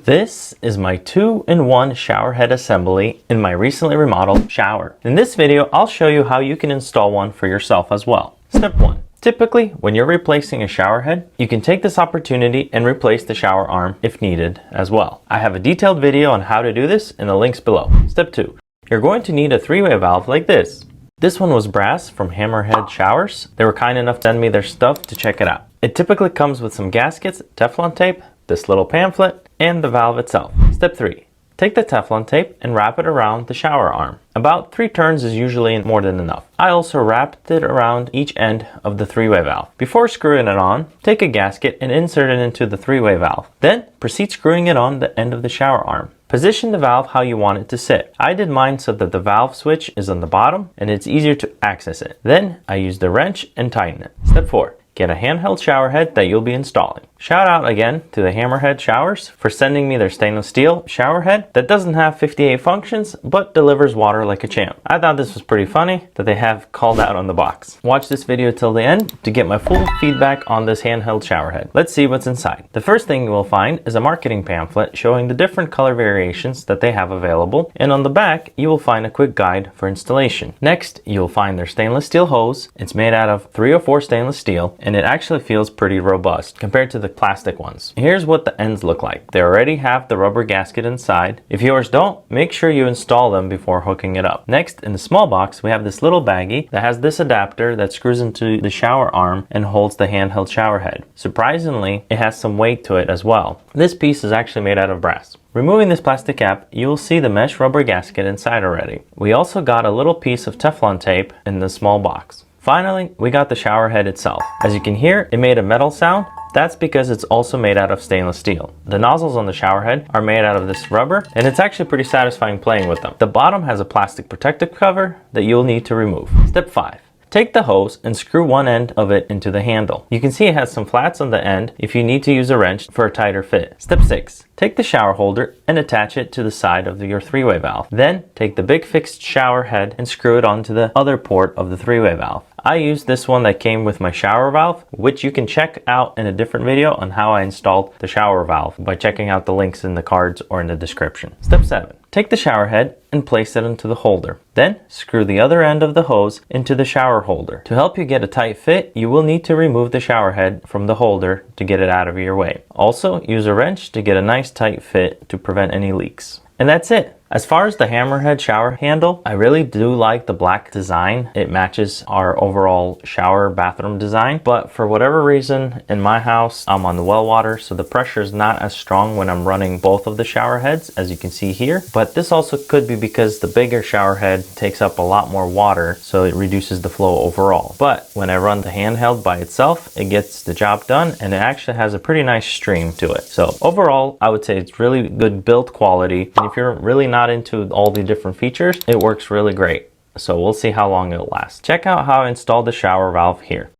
This is my 2-in-1 shower head assembly in my recently remodeled shower. In this video, I'll show you how you can install one for yourself as well. Step 1. Typically, when you're replacing a shower head, you can take this opportunity and replace the shower arm if needed as well. I have a detailed video on how to do this in the links below. Step 2. You're going to need a 3-way valve like this. This one was brass from HammerHead Showers. They were kind enough to send me their stuff to check it out. It typically comes with some gaskets, Teflon tape, this little pamphlet, and the valve itself. Step 3. Take the Teflon tape and wrap it around the shower arm. About 3 turns is usually more than enough. I also wrapped it around each end of the 3-way valve. Before screwing it on, take a gasket and insert it into the 3-way valve. Then proceed screwing it on the end of the shower arm. Position the valve how you want it to sit. I did mine so that the valve switch is on the bottom and it's easier to access it. Then I used the wrench and tighten it. Step 4. Get a handheld shower head that you'll be installing. Shout out again to the HammerHead Showers for sending me their stainless steel shower head that doesn't have 58 functions but delivers water like a champ. I thought this was pretty funny that they have called out on the box. Watch this video till the end to get my full feedback on this handheld shower head. Let's see what's inside. The first thing you will find is a marketing pamphlet showing the different color variations that they have available, and on the back you will find a quick guide for installation. Next, you'll find their stainless steel hose. It's made out of 304 stainless steel and it actually feels pretty robust compared to the plastic ones. Here's what the ends look like. They already have the rubber gasket inside. If yours don't, make sure you install them before hooking it up. Next, in the small box, we have this little baggie that has this adapter that screws into the shower arm and holds the handheld shower head. Surprisingly, it has some weight to it as well. This piece is actually made out of brass. Removing this plastic cap, you will see the mesh rubber gasket inside already. We also got a little piece of Teflon tape in the small box. Finally, we got the shower head itself. As you can hear, it made a metal sound. That's because it's also made out of stainless steel. The nozzles on the shower head are made out of this rubber, and it's actually pretty satisfying playing with them. The bottom has a plastic protective cover that you'll need to remove. Step 5. Take the hose and screw one end of it into the handle. You can see it has some flats on the end if you need to use a wrench for a tighter fit. Step 6. Take the shower holder and attach it to the side of your 3-way valve. Then take the big fixed shower head and screw it onto the other port of the 3-way valve. I used this one that came with my shower valve, which you can check out in a different video on how I installed the shower valve by checking out the links in the cards or in the description. Step 7. Take the shower head and place it into the holder. Then screw the other end of the hose into the shower holder. To help you get a tight fit, you will need to remove the shower head from the holder to get it out of your way. Also, use a wrench to get a nice tight fit to prevent any leaks. And that's it. As far as the HammerHead shower handle, I really do like the black design. It matches our overall shower bathroom design, but for whatever reason in my house, I'm on the well water, so the pressure is not as strong when I'm running both of the shower heads, as you can see here. But this also could be because the bigger shower head takes up a lot more water, so it reduces the flow overall. But when I run the handheld by itself, it gets the job done, and it actually has a pretty nice stream to it. So overall, I would say it's really good build quality, and if you're really not into all the different features, it works really great. So we'll see how long it'll last. Check out how I installed the shower valve here.